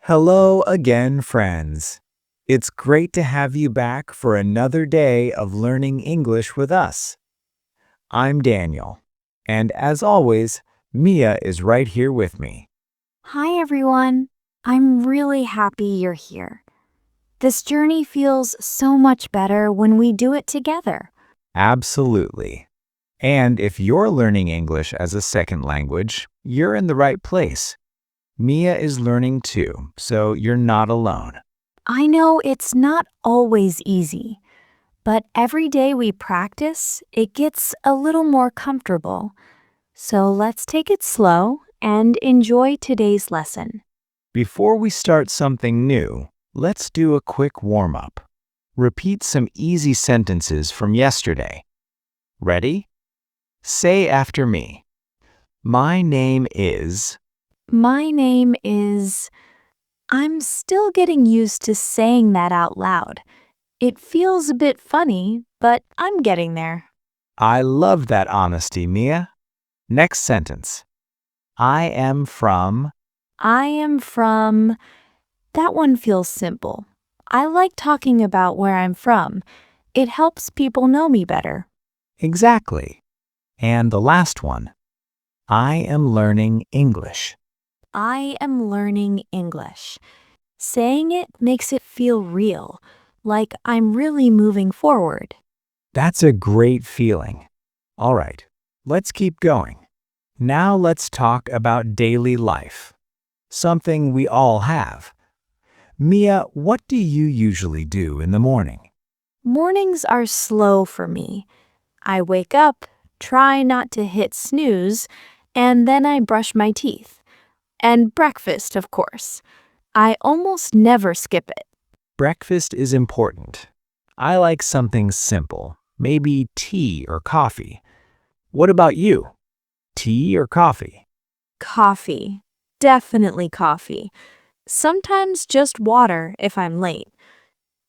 Hello again, friends. It's great to have you back for another day of learning English with us. I'm Daniel, and as always, Mia is right here with me. Hi, everyone. I'm really happy you're here. This journey feels so much better when we do it together. Absolutely. And if you're learning English as a second language, you're in the right place. Mia is learning too, so you're not alone. I know it's not always easy, but every day we practice, it gets a little more comfortable. So let's take it slow and enjoy today's lesson. Before we start something new, let's do a quick warm-up. Repeat some easy sentences from yesterday. Ready? Say after me. My name is... My name is... I'm still getting used to saying that out loud. It feels a bit funny, but I'm getting there. I love that honesty, Mia. Next sentence. I am from... I am from... That one feels simple. I like talking about where I'm from. It helps people know me better. Exactly. And the last one. I am learning English. I am learning English. Saying it makes it feel real, like I'm really moving forward. That's a great feeling. All right, let's keep going. Now let's talk about daily life. Something we all have. Mia, what do you usually do in the morning? Mornings are slow for me. I wake up, try not to hit snooze, and then I brush my teeth. And breakfast, of course. I almost never skip it. Breakfast is important. I like something simple, maybe tea or coffee. What about you? Tea or coffee? Coffee. Definitely coffee. Sometimes just water if I'm late.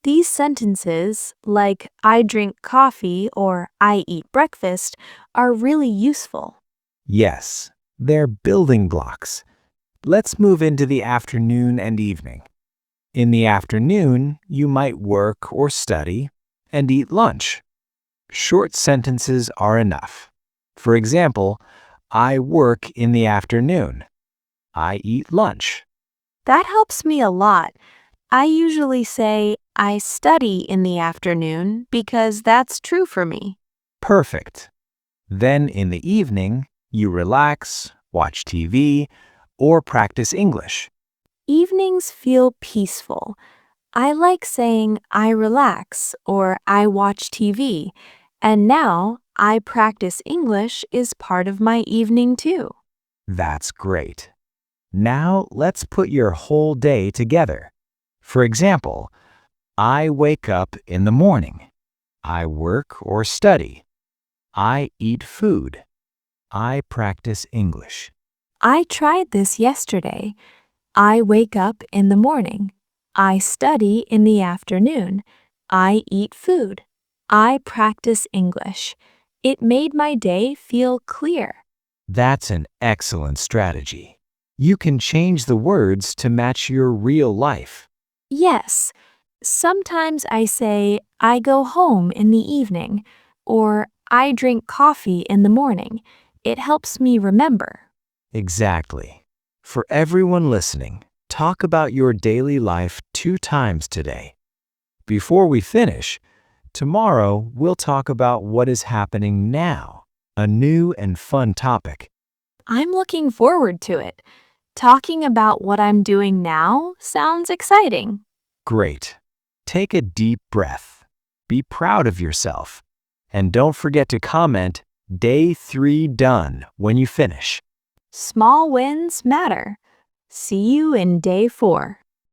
These sentences, like I drink coffee or I eat breakfast, are really useful. Yes, they're building blocks. Let's move into the afternoon and evening. In the afternoon, you might work or study and eat lunch. Short sentences are enough. For example, I work in the afternoon. I eat lunch. That helps me a lot. I usually say I study in the afternoon because that's true for me. Perfect. Then in the evening, you relax, watch TV, or practice English. Evenings feel peaceful. I like saying I relax or I watch TV, and now I practice English is part of my evening too. That's great. Now let's put your whole day together. For example, I wake up in the morning. I work or study. I eat food. I practice English. I tried this yesterday. I wake up in the morning. I study in the afternoon. I eat food. I practice English. It made my day feel clear. That's an excellent strategy. You can change the words to match your real life. Yes, sometimes I say I go home in the evening or I drink coffee in the morning. It helps me remember. Exactly. For everyone listening, talk about your daily life 2 times today. Before we finish, tomorrow we'll talk about what is happening now, a new and fun topic. I'm looking forward to it. Talking about what I'm doing now sounds exciting. Great. Take a deep breath. Be proud of yourself. And don't forget to comment Day 3 done when you finish. Small wins matter. See you in day 4.